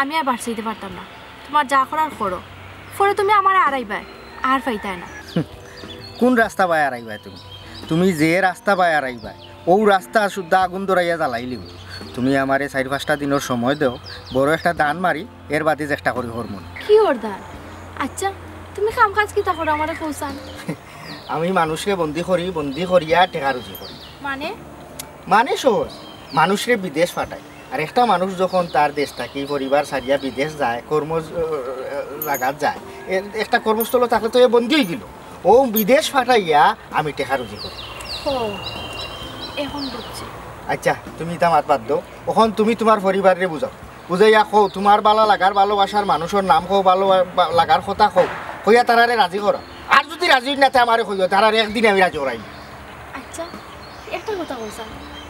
আমি আর বাড়াইতে পারতাম না। তোমার যা করার করো, পরে তুমি আমার আড়াইবাই আর পাইতাই না। কোন রাস্তা বাই আড়াইবাই? তুমি যে রাস্তা বাই আড়াইবাই ও রাস্তা শুদ্ধ আগুন ধরাইয়া জ্বালাইলিও। তুমি আমারে 4-5টা দিনের সময় দেও, বড় একটা দান মারি এর বাদে চেষ্টা করি হরমোন। কি ওর দান? আচ্ছা তুমি কাম কাজ কি তা করো আমারে কৌসান? আমি মানুষকে বন্দি করিয়া টেকা রুজি করি। মানে সহজ, মানুষকে বিদেশ পাঠাই। আর একটা মানুষ যখন তার দেশ থাকি পরিবার ছাড়িয়া বিদেশ যায়, কর্ম জায়গাত যায়, একটা কর্মস্থল থাকলে তো এ বন্দি হয়ে গেল। ও বিদেশ পাঠাইয়া আমি টেকা রুজি করি। এখন বুঝছি। আচ্ছা তুমি তা মাত বাদ দাও। ওখন তুমি তোমার পরিবারে বুঝাইয়া কও, তোমার ভালো লাগার ভালোবাসার মানুষের নাম কও, ভালো লাগার কথা কও, কইয়া তারারে রাজি করো। আর যদি রাজি না থাকে আমারে কইও, তারারে একদিন আমি রাজি করাই। আচ্ছা একটা কথা কইছা,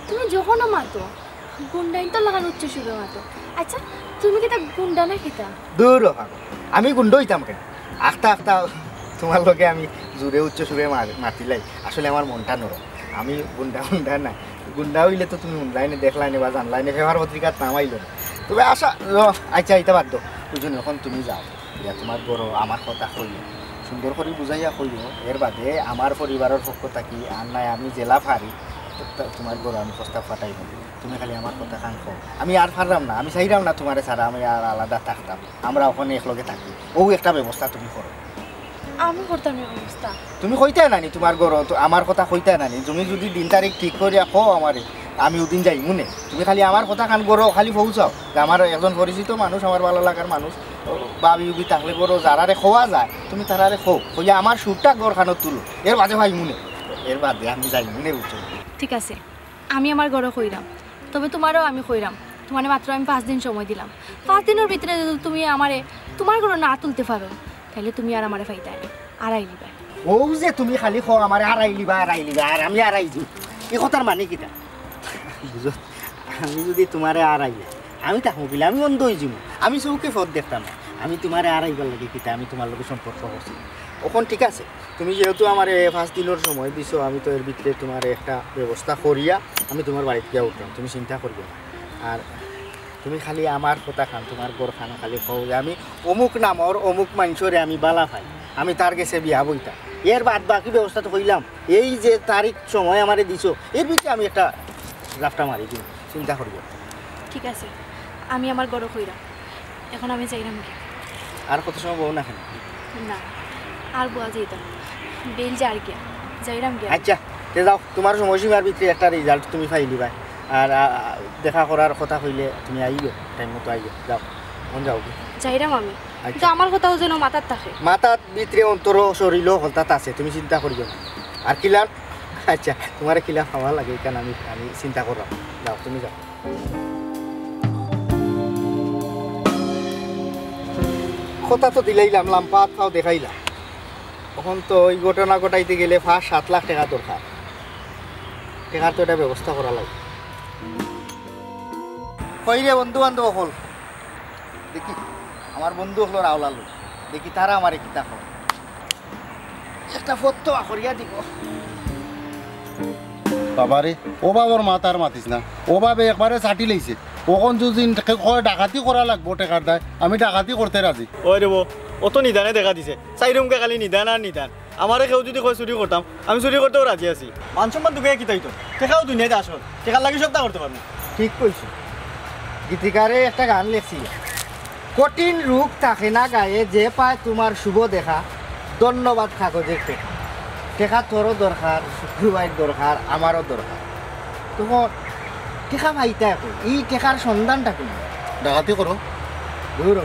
তুমি যখনও মাতো গুন্ডাইন তো লাগান উচ্চ সুরে মাতো। আচ্ছা তুমি কি তা গুন্ডা না কিতা? দূর আমি গুন্ড হইতাম কেন? আখতা তোমার লগে আমি জোরে উচ্চ সুরে মাতিলাই। আসলে আমার মনটা নরম। আমি গুন্ডা না। গুন্ডা হইলে তো তুমি অনলাইনে দেখলাইনে বা জানলাইনে ফেভার পত্রিকার নাম আইল না। তবে আশা আচ্ছা এটা বাদ দাও। ওই জন্য এখন তুমি যাও, ইয়া তোমার বড় আমার কথা কইও, সুন্দর করে বুঝাইয়া কইও। এর বাদে আমার পরিবারের পক্ষ থাকি আর নাই আমি জেলা ফারি তোমার বড় আমি প্রস্তাব পাঠাইব। তুমি খালি আমার কথা কান খাও। আমি আর পারলাম না, আমি চাইলাম না তোমারে ছাড়া আমি আর আলাদা থাকতাম। আমরা ওখানে একলগে থাকি। ও একটা ব্যবস্থা তুমি করো। আমি করতাম না ব্যবস্থা। তুমি কইতে নানি তোমার ঘর তো আমার কথা কইতে নানি। তুমি যদি দিন তারিখ ঠিক করিয়া কও আমারে, আমি ওদিন যাই মনে। তুমি খালি আমার কথা কান করো, খালি পৌঁছাও যে আমার একজন পরিচিত মানুষ, আমার ভালো লাগার মানুষ বা বিউবি থাকলে করো, যারারে খোয়া যায় তুমি তারারে খো কইয়া আমার সুরটা ঘরখানত তুলো। এর বাদে ভাই মনে, এর বাদে আমি যাই মনে বুঝছো? ঠিক আছে, আমি আমার ঘরে কইরাম, তবে তোমারও আমি কইরাম। তোমার মাত্র আমি 5 দিন সময় দিলাম। 5 দিনের ভিতরে যদি তুমি আমারে তোমার ঘরে না তুলতে পারো, তাহলে তুমি আর আমারে ফাইতাই না, আড়াই লিবা। ও যে তুমি খালি খো আমার আড়াই লিবা আর আমি আড়াই দিই, এই কথার মানে কিটা বুঝো? আমি যদি তোমারে আড়াই আমি তাকো গেলে আমি অন্ধ হয়ে যাবো। আমি চৌকে ফট দেখতাম না। আমি তোমারে আড়াইবার লাগে কিটা, আমি তোমার লোকের সম্পর্ক করছি। ওখন ঠিক আছে, তুমি যেহেতু আমার 5 দিনের সময় দিছো, আমি তো এর ভিতরে তোমার একটা ব্যবস্থা করিয়া আমি তোমার বাড়িতে গিয়ে উঠলাম। তুমি চিন্তা করবে না। আর তুমি খালি আমার কথা খান, তোমার বড় খান খালি কও যে আমি অমুক নামর অমুক মানুষরে আমি বালা পাই, আমি তার কাছে বিয়া বইতা। এর বাদ বাকি ব্যবস্থা তো কইলাম। এই যে তারিখ সময় আমারে দিছো, এর ভিতরে আমি একটা রাফটা মারি দিন, চিন্তা করব। ঠিক আছে, আমি আমার ঘরে কইরাম। এখন আমি যাইরাম কি? আর কত সময় বউ না কেন? না আর বুয়া যাইতাম, বেল যার গিয়া যাইরাম গিয়া। আচ্ছা তে যাও, তোমার সময়সীমার ভিতরে একটা রেজাল্ট তুমি পাইলি ভাই। আর দেখা করার কথা কইলে তুমি আইও, টাইম মতো আইও। যাও মন যাও কি যাইরাম আমি, কিন্তু আমার কথাও যেন মাথার থাকে। মাথার ভিতরে অন্তর শরীরও হলতাত আছে, তুমি চিন্তা করিও না। আর কিলাম আচ্ছা তোমার কিলাম খাওয়া লাগে এখানে আমি চিন্তা করলাম। যাও তুমি যাও। কথা তো দিলাইলাম, লাম্পাত খাও দেখাইলাম। তখন তো ওই ঘটনা ঘটাইতে গেলে 5-7 লাখ টাকা দরকার। টাকার তো এটা ব্যবস্থা করা লাগে। কইরে বন্ধু বান্ধব হল দেখি, আমার বন্ধু হলো রাওলালো, দেখি তারা আমার কিতা হয়। একটা ফটো করিয়া দিব। বাবারে ও বাবার মাতার মাতিস না, ও বাবে একবারে চাটি লাইছে। ওখন যদি ডাকাতি করা লাগবো টেকার দায়, আমি ডাকাতি করতে রাজি। ওই রেব অত নিদানে দেখা দিছে, চাইরুমকে খালি নিদান আর নিদান। আমারে কেউ যদি কয় চুরি করতাম, আমি চুরি করতেও রাজি আছি। মান সম্মান দুঃখে কি তাইতো, টেকাও দুনিয়াতে আসল, টেকার লাগি সবটা করতে পারবো। ঠিক কইছো। গীতিকারে একটা গান লেখছিল, কঠিন রূপ থাকে না গায়ে, যে পায় তোমার শুভ দেখা, ধন্যবাদ কাগজের টেকা। টেকা তোরও দরকার, শুক্রবারের দরকার, আমারও দরকার। তখন টেকা ভাইটা এই টেকার সন্ধানটা করি ডাকাতি করো দূর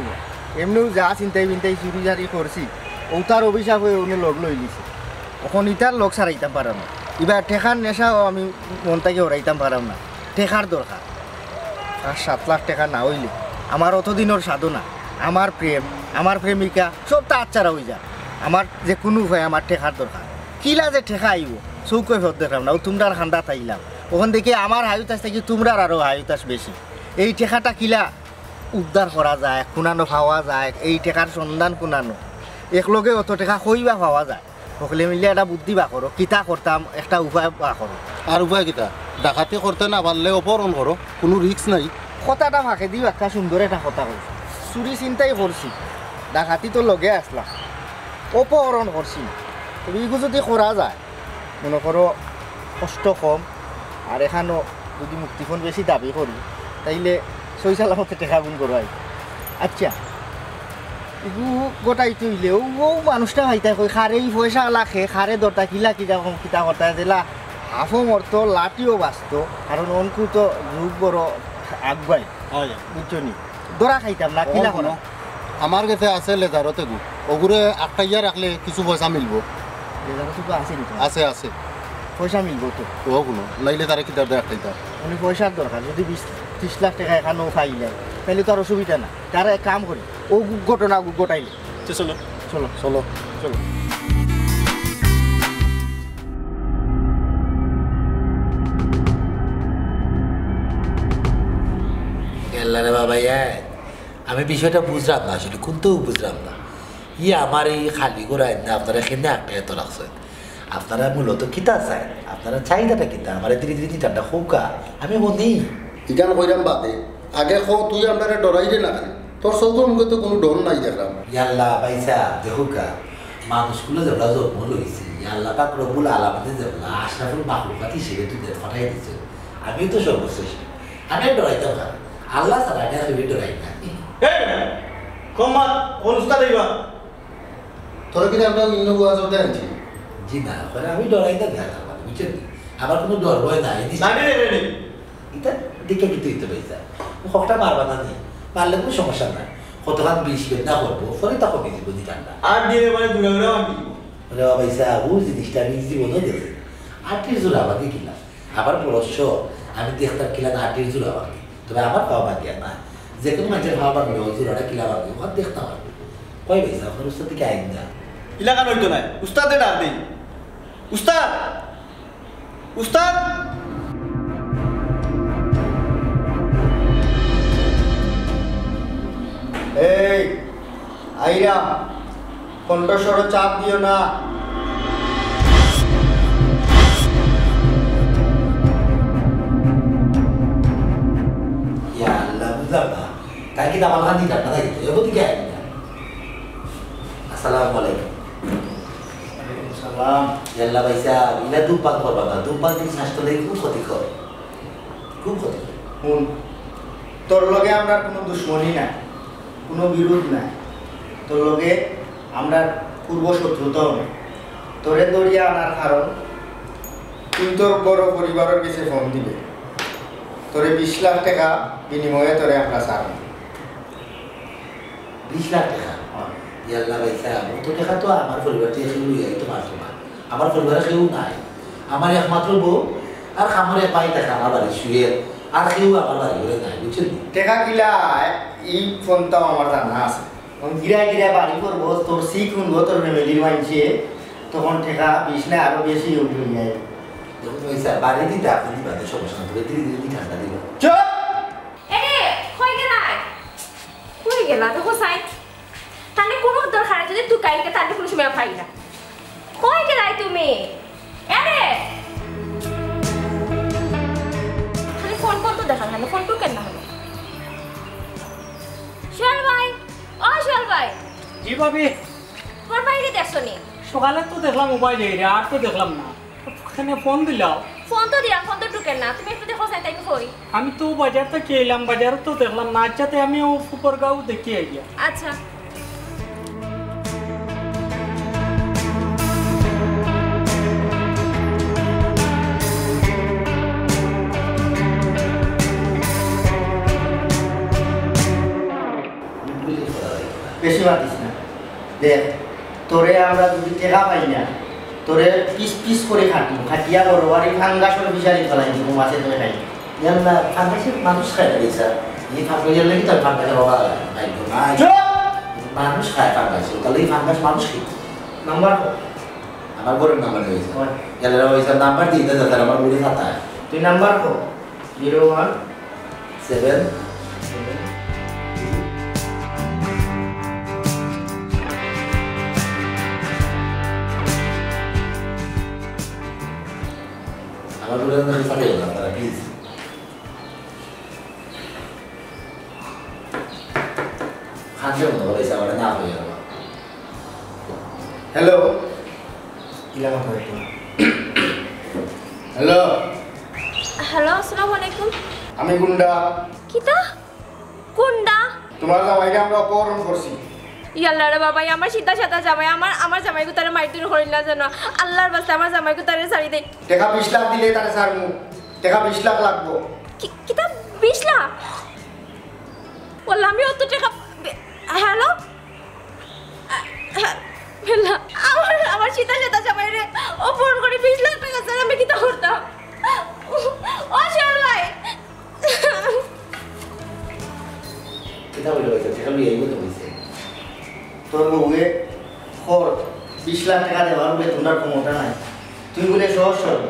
এমনিও যা চিন্তাই বিন্তাই চুরি জারি করছি, ও তার অভিশাপ হয়ে উনি লগ লই লিছে। এখন ইটার লগ ছাড়াইতাম পারাম না। এবার টেকার নেশাও আমি মনটাকে হরাইতাম পারাম না। টেকার দরকার। 5-7 লাখ টাকা না হইলে আমার অতদিনের সাধনা, আমার প্রেম, আমার প্রেমিকা সব তা আচ্ছারা হয়ে যায়। আমার যে কোনো উপায় আমার টেকার দরকার। কিলা যে ঠেকা আইব চৌকে ফেরত দেখলাম না, ও তোমরার খান্দা তাইলাম। ওখান থেকে আমার হায়ুতাস থেকে তোমরার আরও হায়ুতাস বেশি। এই টেকাটা কিলা উদ্ধার করা যায়, কুনানো পাওয়া যায়, এই টেকার সন্ধান কুনানো একলগে অত টেকা কইবা পাওয়া যায়। সকলে মিলে একটা বুদ্ধি বা করো, কিতা করতাম একটা উপায় বা করো। আর উপায় কিতা? ডাকাতি করতে না পারলে অপহরণ করো, কোনো রিস্ক নাই। কথাটা ফাঁকে দিও, একটা সুন্দর একটা কথা কইছো। চুরি চিন্তাই করছি ডাকাতি তো লগে আসলাম অপহরণ করছি তবে এগুলো যদি করা যায় মনে করো কষ্ট কম আর এখানেও যদি মুক্তিপণ বেশি দাবি করি তাইলে সই সালামতে টেকা গুণ করো আচ্ছা এগু গোটাই তৈলেও ও মানুষটা ভাইতা কই খারে পয়সা লাখে খারে দরটা কিলা কিতা করতা দিলা হাফও মরত লাঠিও বাঁচত কারণ অঙ্কু তো যুগ বড় আগবাই বুঝছো নি দরা খাইতাম না কিলা করা আমার কাছে আছে লেজারতে গু ওগুরে আটকাইয়া রাখলে কিছু পয়সা মিলবো লেজারতে তো আছে নি আছে আছে পয়সা মিলবো তো ও কোনো নাইলে তারা কিতাব দেয় একটাই তার উনি পয়সার দরকার যদি 20-30 লাখ টাকা এখানেও পাইলে তাহলে তো আর অসুবিধা না তারা এক কাম করি ও ঘটনা গোটাইলে চলো চলো চলো চলো রে বাবা আমি বিষয়টা বুঝলাম না আসলে কোনটাও বুঝলাম না আমার এই খালি করে না আপনারা এখানে একটা এত রাখছেন আপনারা মূলত কিতা চাই আপনারা চাহিদাটা কিতা আমার ধীরে ধীরে চিন্তাটা হোকা আমি বলি ইগান কইরাম বাদে আগে খো তুই আমরা ডরাই রে না তোর চৌধুর মুখে তো কোনো ডর নাই দেখলাম ইয়াল্লা পাইসা দেখুকা মানুষগুলো যেগুলা জন্ম লইছি ইয়াল্লা পাক রব্বুল আলামিন যেগুলা আশরাফুল মাখলুকাত হিসেবে তুই ফাটাই দিছে আমিও তো সর্বশ্রেষ্ঠ আমি ডরাইতাম না আল্লাহ ছাড়া আমি ডরাই না কম্মা অনুষ্ঠান দিবা তোর কি আমরা ইন্ন বুয়া চলতে আনছি জি না আমি ডরাই না দেখা বুঝছেন আমার কোনো ডর ভয় নাই এটা দেখে কিন্তু দিতে পাইছা হকটা মারবা না নি মারলে কোনো সমস্যা নাই কতক্ষণ বিষ বেদনা করবো ফলে তখন নিজে বুঝি ঠান্ডা আর দিয়ে মানে দূরে দূরে আমি বলে পাইসা ও জিনিসটা আমি জীবনও দেখি আটির জোড়া আমাকে কিলাম আবার পরশ আমি দেখতাম কিলাম আটির জোড়া আমাকে তবে আমার পাওয়া বাগিয়া না যে কোনো মানুষের ভাবা বাগিয়ে জোড়াটা কিলাম আমি ওখানে দেখতাম আমি কয় পাইসা আপনার উস্তাদ থেকে আইন না ইলাকান হইতো নাই উস্তাদে ডাক দেই উস্তাদ উস্তাদ এই আইরা কণ্ঠস্বর চাপ দিও না ইয়া আল্লাহ বুঝলাম না তাই কি আমার কাছে দিতাম না তাই তো এবার দিকে আইন না আসসালামু আলাইকুম সালাম ইয়াল্লা পাইসা ইলা ধূমপান করবা না ধূমপান থেকে স্বাস্থ্য খুব ক্ষতিকর খুব ক্ষতিকর শুন তোর লগে আমরা কোনো দুশ্মনী নাই কোনো বিরোধ নাই তোর লগে আমরা পূর্ব শত্রুতাও নেই তোরে দরিয়া আনার কারণ তুই তোর বড় পরিবারের কাছে ফোন দিবে তোরে 20 লাখ টাকা বিনিময়ে তোরে আমরা ছাড়ব 20 লাখ টাকা ইয়াল্লা পাইসা অত টাকা তো আমার পরিবার থেকে কেউ লইয়াই তো পারতো না আমার পরিবারে কেউ নাই আমার একমাত্র বউ আর আমার এক ভাই থাকে আমার বাড়ি শুয়ে আর কেউ আমার বাড়ি ঘরে নাই বুঝছেন টাকা কিলা এই ফোনটাও আমার জানা আছে গিরায় গিরায় বাড়ি করবো তোর শিখ শুনবো তোর ফ্যামিলির মানছে তখন টাকা 20 না আরো বেশি উঠে যায় যখন পয়সা বাড়ি দিতে আপনি দিবাতে সমস্যা না তবে ধীরে ধীরে ঠান্ডা দিব চুপ কই গেলাই কই গেলা দেখো সাই তাহলে কোনো দরকার যদি তুই কাইকে তাহলে কোনো সময় পাই না কই গেলাই তুমি আরে খালি ফোন কত দেখা হলো ফোন তো কেন হলো শোল ভাই ও শোল ভাই জি ভাবি তোর বাইরে দেখছো নি সকালে তো দেখলাম মোবাইলে আর তো দেখলাম না এখানে ফোন দিলাম ফোন তো দিলাম ফোন তো টুকেন না তুমি একটু দেখো সাই তাই কই আমি তো বাজার থেকে এলাম বাজার তো দেখলাম না আচ্ছাতে আমি ও সুপারগাঁও দেখি আইয়া আচ্ছা বেশি মাতিস না দেখ তোরে আমরা যদি টাকা পাই না তোরে পিস পিস করে খাটিয়া বড় আর এই ফাঙ্গাসের বিচারি ফেলাই দিব মাছে তোরে খাই ইয়াল্লা ফাঙ্গাসের মানুষ খায় না স্যার এই ফাঙ্গাসের লাগি তার ফাঙ্গাসের বাবা নাই মানুষ খায় ফাঙ্গাস তাহলে এই ফাঙ্গাস মানুষ কি নাম্বার আমার ঘরের নাম্বার হয়েছে ইয়াল্লা ওই স্যার নাম্বার দিয়ে দেয় স্যার আমার বুড়ি খাতা তুই নাম্বার কো 01 7 আমার বুড়ি খাতা দেয় না তারা প্লিজ খাদ্যের মতো বলেছে আমার না হয়ে গেল হ্যালো ইলাম হ্যালো হ্যালো আসসালামু আলাইকুম। আমি গুন্ডা কিতা কোনডা? তোমার জামাইকে আমরা অপহরণ করছি। ইয়াল্লা রে বাবা, আমার সিধা সাদা জামাই, আমার জামাইকে তারা মাইতুন করিল না যেন। আল্লাহর বাস্তে আমার জামাইকে তারা ছাড়ি দেই। টাকা 20 লাখ দিলে তারে ছাড়মু। টাকা 20 লাখ লাগবো। কিতা 20 লাখ? বললাম আমি অত টাকা। হ্যালো হ্যালো, আমার সিধা সাদা জামাই রে অপহরণ করে 20 লাখ টাকা ছাড়া আমি কিতা করতাম? ও শালাই কিতা বলে বলছে টাকা লইয়া আইবো তো কইছে তোর বউয়ে খর 20 লাখ টাকা দেওয়ার বেতনটার ক্ষমতা নাই। তুই বলে সহজ সরল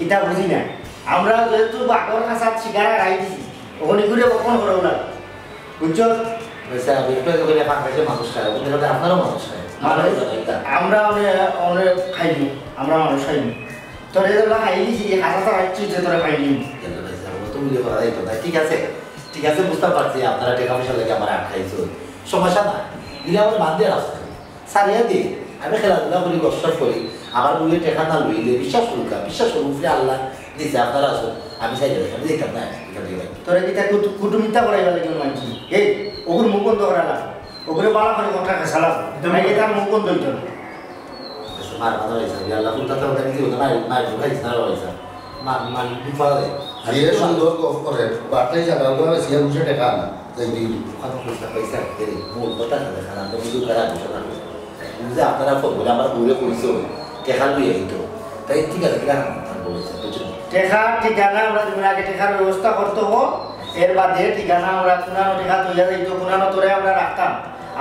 এটা বুঝি না। আমরা যেহেতু বাকর খাসাত শিকারা রাই দিছি ওখানে ঘুরে কখন করো না বুঝছো? বলছে বিপ্লব করে বাংলাদেশে মানুষ খায় ওদের আপনারও মানুষ খায় আমরা অনেক খাইনি, আমরা মানুষ খাইনি। তোর এগুলো খাই দিছি খাসাটা রাখছি যে তোরা খাইনি। ঠিক আছে ঠিক আছে বুঝতে পারছি আপনারা টাকা পয়সা লেগে আমার খাইছো সমস্যা না দিলে আমার বান্ধে রাস্তা সারিয়া দিই আমি খেলাধুলা করি গসর করি আমার বইয়ে টাকা না লইলে বিশ্বাস করুক আল্লাহ দিছে আপনারা আসুন আমি চাই আমি দেখতাম না এখান থেকে তোরা কি তা কুটুমিতা করাইবা লাগে মানছি এই ওগুলো মুখ বন্ধ করা না ওগুলো বাড়া করে কথা খেসালা তার মুখ বন্ধ হইতো না। মার মাথা হয়েছে আল্লাহ ফুলটা তো ওটা নিজে মায়ের ঢুকাইছে না হয়েছে মা বিপদ যে সুন্দর গপ করে বাটাই জায়গা করে সিয়া বুঝে টাকা না তাই দিই ওখানে পয়সা দেরি মূল কথা না দেখা না বুঝু খারাপ বিষয় না বুঝে আপনারা ফোন করে আমার বইয়ে পড়িছে টেকা লইয়ে দিত তাই ঠিক আছে কিনা বলেছে বুঝুন টেকা ঠিকানা আমরা তুমি আগে টেকার ব্যবস্থা করতে হো এর বাদে ঠিকানা আমরা পুরানো টেকা তৈরি যাইতো পুরানো তোরে আমরা রাখতাম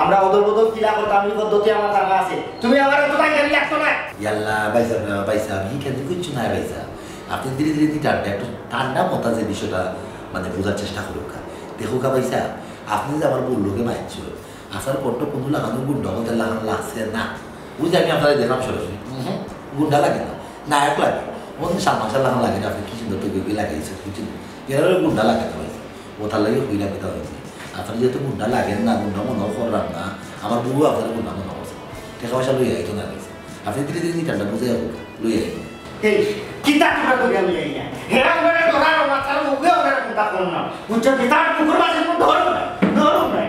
আমরা ওদের বদল কিলা করতাম এই পদ্ধতি আমার জানা আছে তুমি আমার এত টাকা লাগতো না ইয়াল্লা বাইসা আমি কেন কিছু না বাইসা আপনি ধীরে ধীরে টানটা একটু ঠান্ডা মতা যে বিষয়টা মানে বোঝার চেষ্টা করুক দেখুক বাইসা আপনি যে আমার বললোকে মারছ আসার পরটা কোনো লাগানো গুন্ডা মধ্যে লাগানো লাগছে না বুঝে আমি আপনারা দেখলাম সরাসরি গুন্ডা লাগে না নায়ক লাগে ওদের সালমান লাগানো লাগে না আপনি কি সুন্দর পেয়ে লাগাইছে বুঝছেন এরা গুন্ডা লাগে না হয়েছে ওটার লাগে হইলা পেতে হয়েছে আপনার যেহেতু গুন্ডা লাগেন না গুন্ডা মনেও করলাম না আমার বউ আপনারা গুন্ডা মনে করছে টাকা পয়সা লইয়া আইতো না গেছে আপনি ধীরে ধীরে টান্ডা বুঝে যাবো লইয়া আইতো এই কিতা কিতা কইরা লই আইয়া হেরা করে ধরার মাথার মুখে ওরা কিতা কোন না বুঝছো কিতা পুকুর মাঝে কোন ধরো না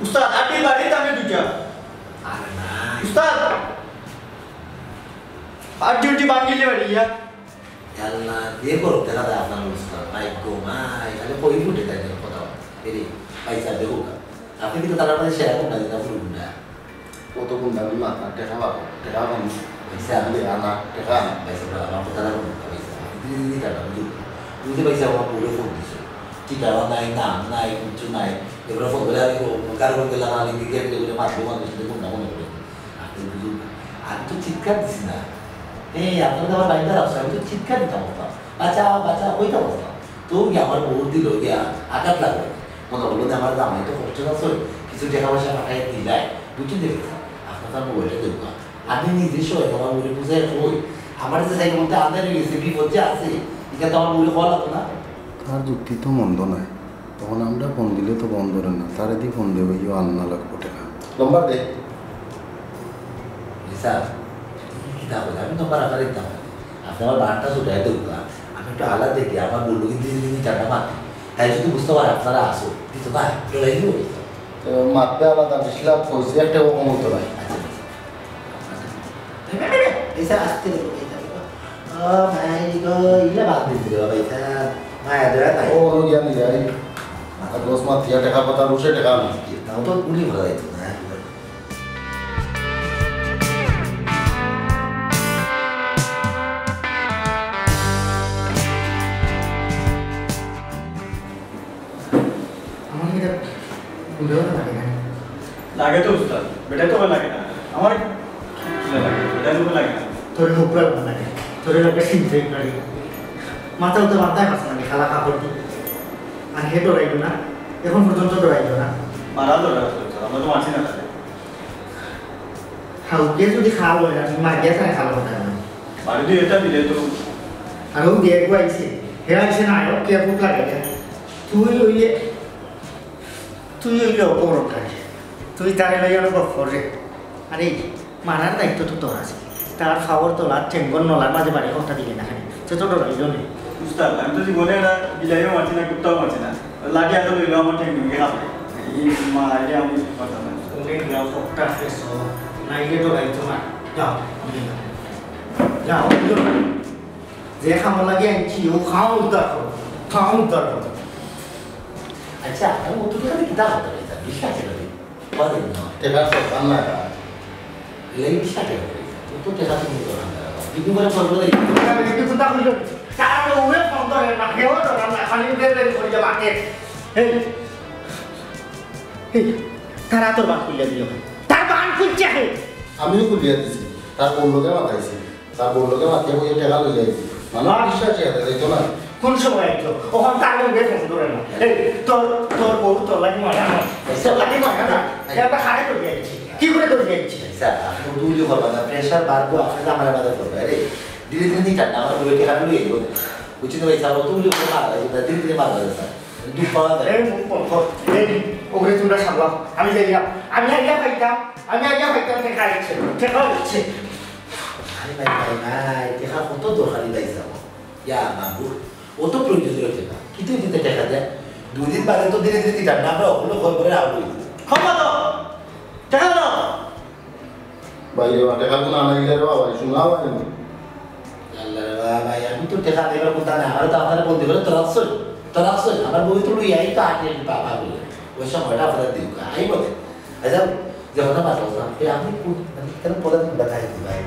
উস্তাদ আটি বাড়িতে আমি দুইটা আরে না উস্তাদ আর ডিউটি বাঙ্গিলে বাড়ি ইয়া আল্লাহ দিয়ে করো দেখা যায় আপনার অবস্থা মাই গো মাই তাহলে কই ফুটে তাই কথা এরে পয়সা দেবো আপনি কিন্তু তার মধ্যে শেয়ার করুন না যেটা বলুন না কত গুণ আমি মাথা টাকা পাবো টাকা পাবো পয়সা আমি আনা টাকা পয়সা আমার কথা বলুন পয়সা ধীরে ধীরে টাকা বুঝতে পয়সা আমার পুরো ফোন দিছে ঠিকানা নাই নাম নাই কিছু নাই এগুলো ফোন করে আমি কারণ গেলাম আমি দিকে এগুলো মাত্র মানুষ দেখুন না মনে করে আপনি বুঝুন আমি তো চিৎকার দিছি না এই আপনার আমার বাড়িতে আসছে আমি তো চিৎকার দিতাম বলতাম বাঁচা ওইটা বলতাম তো আমার বহুত দিল গিয়া আঘাত লাগবে মনে বললো যে আমার জামাই তো কষ্ট আছে কিছু টাকা পয়সা পাঠাই দিলাই বুঝতে দেখতাম আপনার তার মোবাইলটা দেখবো আমি নিজস্ব আমার বলে বুঝে ওই আমার যে সাইকেল মধ্যে আন্দার গেছে বিপদ যে আছে এটা তো আমার বলে হওয়া লাগতো না তার যুক্তি তো মন্দ নয় তখন আমরা ফোন দিলে তো বন্ধ ধরেন না তার দিয়ে ফোন দেবো ইয়ে আন্না লাগবো টাকা নম্বর দে স্যার কিতা বলে আমি নম্বর আকার দিতাম আপনি আমার বারটা ছুটাই দেবো আমি একটু আলাদা দেখি আমার বললো কিন্তু দিন চারটা মাতি তাই যদি বুঝতে পারে আপনারা আসো দিত না চলাই দিব মারতে আলাদা 20 লাখ পয়সা একটা কম হতো না পয়সা আসতে দেবো ও মাই গো ইলা বাদ দিতে দেবো পয়সা মায়া দেওয়া নাই ও জ্ঞানী যাই মাথা দোষ মাথিয়া টাকা পাতা রুষে টাকা না তাও তো গুলি ভরা যাইতো না আমার কি বুঝেও না লাগে না লাগে তো উস্তাদ বেটা তো লাগে না আমার লাগে বেটা তো লাগে না তোর মুখরা ভালো লাগে তোর লোকে চিনতে পারি মাথাও তো মাথায় কাছে না খালা কাপড় দি আর হে ডরাইলো না এখন পর্যন্ত ডরাইলো না মারা তো আমরা তো মাছি না হাউকে যদি খাওয়া হয় না তুমি মাগিয়া তাই খাওয়া কথা না বাড়িতে এটা দিলে তো আর ও দিয়ে গুয়াইছে হেরা এসে না আয়ো কে ভুক লাগে তুই ওইলে তুই হইলে অপরকারী তুই তারে লইয়া গপ করে আরে মারার দায়িত্ব তো তোর আছে তার খাবার তোলা ঠেঙ্গন নলার মাঝে বাড়ি কথা দিলে না খালি সে তো রইল না উস্তাদ আমি তো জীবনে একটা বিলাইও মারছি না কুত্তাও মারছি না লাঠি হাতে লইলেও আমার ঠেং ভেঙে খাবে এই মারাইলে আমি কথা না ওরে যাও ফকটা ফেস নাইলে তো রাইতো না যাও যাও যে খামো লাগে আনছি ও খাও উদ্ধার করো খাও উদ্ধার করো আচ্ছা আমি তো খালি কিতাব হতে পারি বিশ্বাস করি পারি না টেকা সব আল্লাহ এই বিশ্বাস করি তো টেকা তুমি তো না বিধি করে করবো না কিন্তু চিন্তা করিল তার ওরে ফোন ধরে না কেউ ধরে না খালি দেবে করে যাবা কে এই এই তারা তোর বান খুলে দিল তার বান খুলছে হে আমিও কুলিয়া দিছি তার বললোকে মাথাইছি তার বললোকে মাথায় বইয়ে টেকা লই যাইছি মানুষ বিশ্বাস আছে যাইতো না কোন সময় আইতো ওখান তার মধ্যে ফোন ধরে না এই তোর তোর বউ তোর লাগি মারা না তোর লাগি মারা না এটা খাড়ে করে দিয়েছি কি করে করে দিয়েছি স্যার আপনি দুই করবা না প্রেসার বাড়বো আপনার আমার মাথা করবে আরে ধীরে ধীরে নিয়ে টান্না আমার বইতে খারাপ হয়ে গেল বুঝছি তো ভাই স্যার তুমি মারা ধীরে ধীরে মারা স্যার দুঃখ পাওয়া যায় এই এই ওরে তোমরা সামলাও আমি যাইলাম আমি আইয়া পাইতাম ঠেকা দিচ্ছে ঠেকা দিচ্ছে আরে ভাই ভাই ভাই দেখা কত দরকারি ভাই যাব ইয়া বাবু ও তো প্রয়োজনীয় টাকা কিন্তু দিতে টাকা দেয় দুদিন বাদে তো ধীরে ধীরে দিতাম না আমরা ওগুলো ঘর করে আউট হয়ে ক্ষমা তো ঠেকা দাও বাইরে টেকা গুলো আনা গেলে বাবা শোনাও আনি আল্লাহ ভাই আমি তো টাকা দেবার কথা না আর তো আপনারা বলতে পারে তরাসল আমার বই তো লইয়াই তো আটে বাবা বলে ওই সময়টা আপনারা দিও আই বলে আচ্ছা যখন আমার বললাম আমি কেন পড়া দিন দেখাই দিই ভাই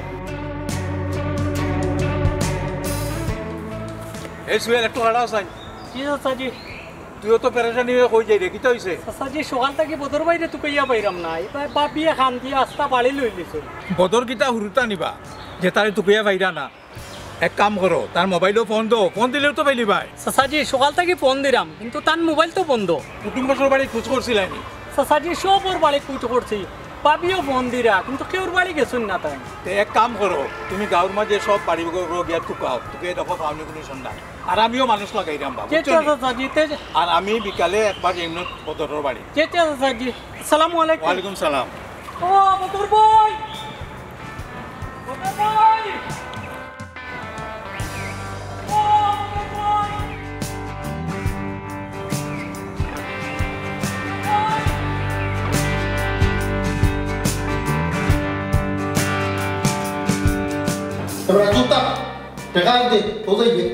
এই সুয়েল একটু হাড়াও চাই কি চাচাজি তুইও তো পেরেশানি হয়ে কই যাই রে কি হইছে চাচাজি সকাল থেকে বদর বাইরে তুকাইয়া পাইরাম না এবার বাপিয়ে খান দিয়ে আস্তা বাড়ি লই লিছো বদর কিতা হুরুতা নিবা যে তারে তুকিয়া পাইরা না এক কাম করো তার মোবাইলও ফোন দো ফোন দিলেও তো পাইলি ভাই চাচাজি সকাল থেকে ফোন দিলাম কিন্তু তার মোবাইল তো বন্ধ কুটুম বছর বাড়ি খোঁজ করছিলেন চাচাজি সব ওর বাড়ি কুট করছি বাপিও ফোন দিরা কিন্তু কেউর বাড়ি গেছুন না তাই তে এক কাম করো তুমি গাঁর মাঝে সব বাড়ি গিয়া তুকাও তুকে দেখো পাওনি কোনো সন্ধান আর আমিও মানুষ লাগাইলাম বাবু কে চাচাজি আর আমি বিকালে একবার এমনি বদরের বাড়ি কে চাচাজি আসসালামু আলাইকুম ওয়ালাইকুম সালাম ও বদর ভাই বদর ভাই ও বদর ভাই এবার চুপটা টেকা দে তো যাইবে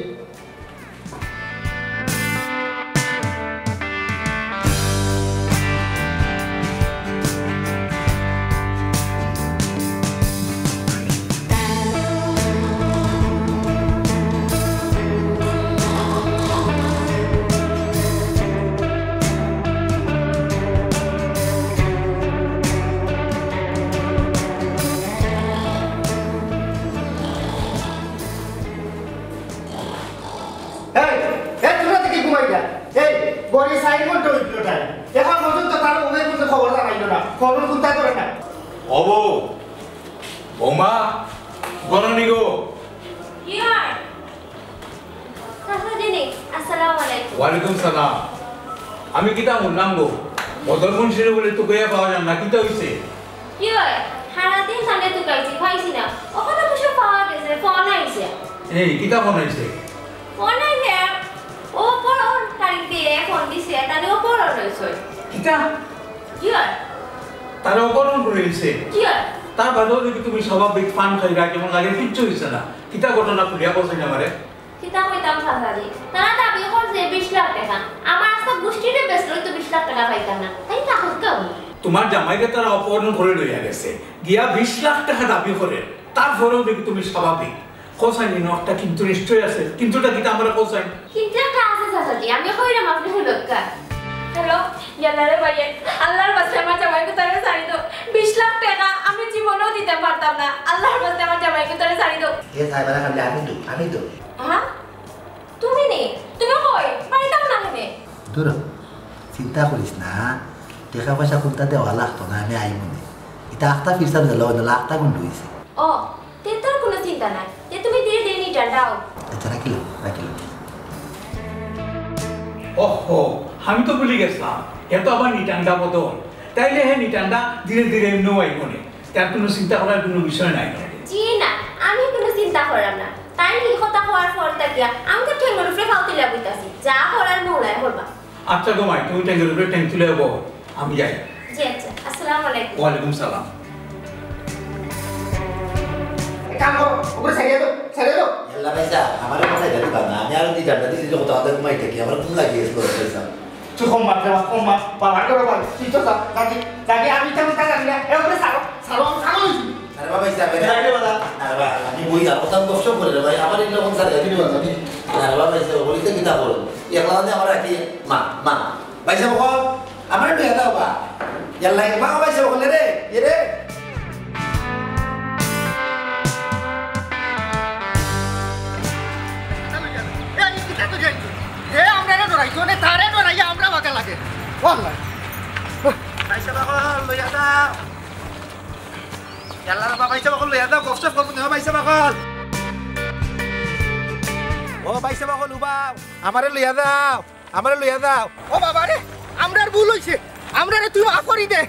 গড়ি সাইড করতে হইল টাইম এখন পর্যন্ত তার ওদের মধ্যে খবর জানাইল না খবর কোথায় করে না অবো বৌমা গরনি গো কি হয় চাচাজি নে আসসালামু আলাইকুম ওয়ালাইকুম সালাম আমি কিতা বললাম গো বদর মুন্সিরে বলে তুকিয়া পাওয়া যান না কিতা হইছে কি হয় সারাদিন সামনে তো কাইছি পাইছি না ওখানে বসে পাওয়া গেছে ফোন আইছে এই কিতা বানাইছে ফোন আইছে ও পড়ো তারিখ দিয়ে ফোন দিছে তাহলে ও পড়ো রইছে কিতা কি হয় তার অপহরণ করেছে কি হয় তার বাদেও যদি তুমি স্বাভাবিক পান খাইবা কেমন লাগে কিচ্ছু হইছে না কিতা ঘটনা খুলিয়া বলছেন আমারে কিতা কইতাম চাচাজি তারা দাবি করছে 20 লাখ টাকা আমার আজকে গোষ্ঠীতে বেচলো তো 20 লাখ টাকা পাইতাম না তাই না হতো তোমার জামাইকে তারা অপহরণ করে লইয়া গেছে গিয়া 20 লাখ টাকা দাবি করে তারপরেও দেখি তুমি স্বাভাবিক কোসাইনি নকটা কিন্তু নিশ্চয় আছে কিন্তুটা কিতা আমরা কোসাইন কিন্তু একটা আছে চাচাজি আমি কইরাম আপনি হলকা হ্যালো ইয়ালারে ভাইয়া আল্লাহর বাস্তে আমার জামাইকে তারে ছাড়ি দাও 20 লাখ টাকা আমি জীবনেও দিতে পারতাম না আল্লাহর বাস্তে আমার জামাইকে তারে ছাড়ি দাও এ সাইবারা খালি আমি তো হ্যাঁ তুমি নে তুমি কই পাইতাম না কেনে দূর চিন্তা করিস না টাকা পয়সা কোনটা দেওয়া লাগতো না আমি আই মনে এটা আখটা ফিরসাম দিল লাখটা গুণ হয়েছে ও তেতার কোনো চিন্তা নাই যে তুমি দিয়ে দিয়ে নিটা দাও আচ্ছা রাখিল ওহো আমি তো ভুলে গেছিলাম এত আবার নিটান্ডা বদল তাইলে হ্যাঁ নিটান্ডা ধীরে ধীরে এমনিও আইব না তার কোনো চিন্তা করার কোনো বিষয় নাই জি না আমি কোনো চিন্তা করলাম না তাই নি কথা হওয়ার পর তাকিয়া আমি তো ঠেঙ্গর উপরে ফাউতি লাগাইতাছি যা করার মৌলায় করবা আচ্ছা গো মাই তুমি ট্যাঙ্কের উপরে ট্যাঙ্ক তুলে যাবো আমি যাই জি আচ্ছা আসসালামু আলাইকুম ওয়ালাইকুম সালাম কাম করো ওপরে ছেড়ে দাও ছেড়ে দাও এল্লা ভাইসা আমার কথা জানি না আমি আর দিটা দিছি যে কথা আমাদের ঘুমাই থাকি আমার ঘুম লাগিয়ে পয়সা তুই কম মার বাবার করে বল তুই তো জানি জানি আমি তেমন তা জানি না এ ওপরে সারো সারো সারো আরে বাবা ভাইসা আরে বাবা আমি বই আর কথা কষ্ট করে রে ভাই আমার এগুলো কোন সারে দিবি বাবা আরে বাবা ভাইসা বলিতে কিতা করো একলা না আমার কি মা ভাইসা বল আমার বিয়া দাও বা এল্লা মা ভাইসা বলে রে রে আমরা ডরাইছো না তারে ডরাইয়া আমরা বাঁকা লাগে ওয়াল্লাহ ভাইসা বল লইয়া দাও এল্লা বাবা ভাইসা বল লইয়া দাও কষ্ট করব না ভাইসা বল ও ভাইসা বল উবাও আমারে লইয়া দাও ও বাবা রে আমরার ভুল হইছে আমরারে তুই মাফ করি দে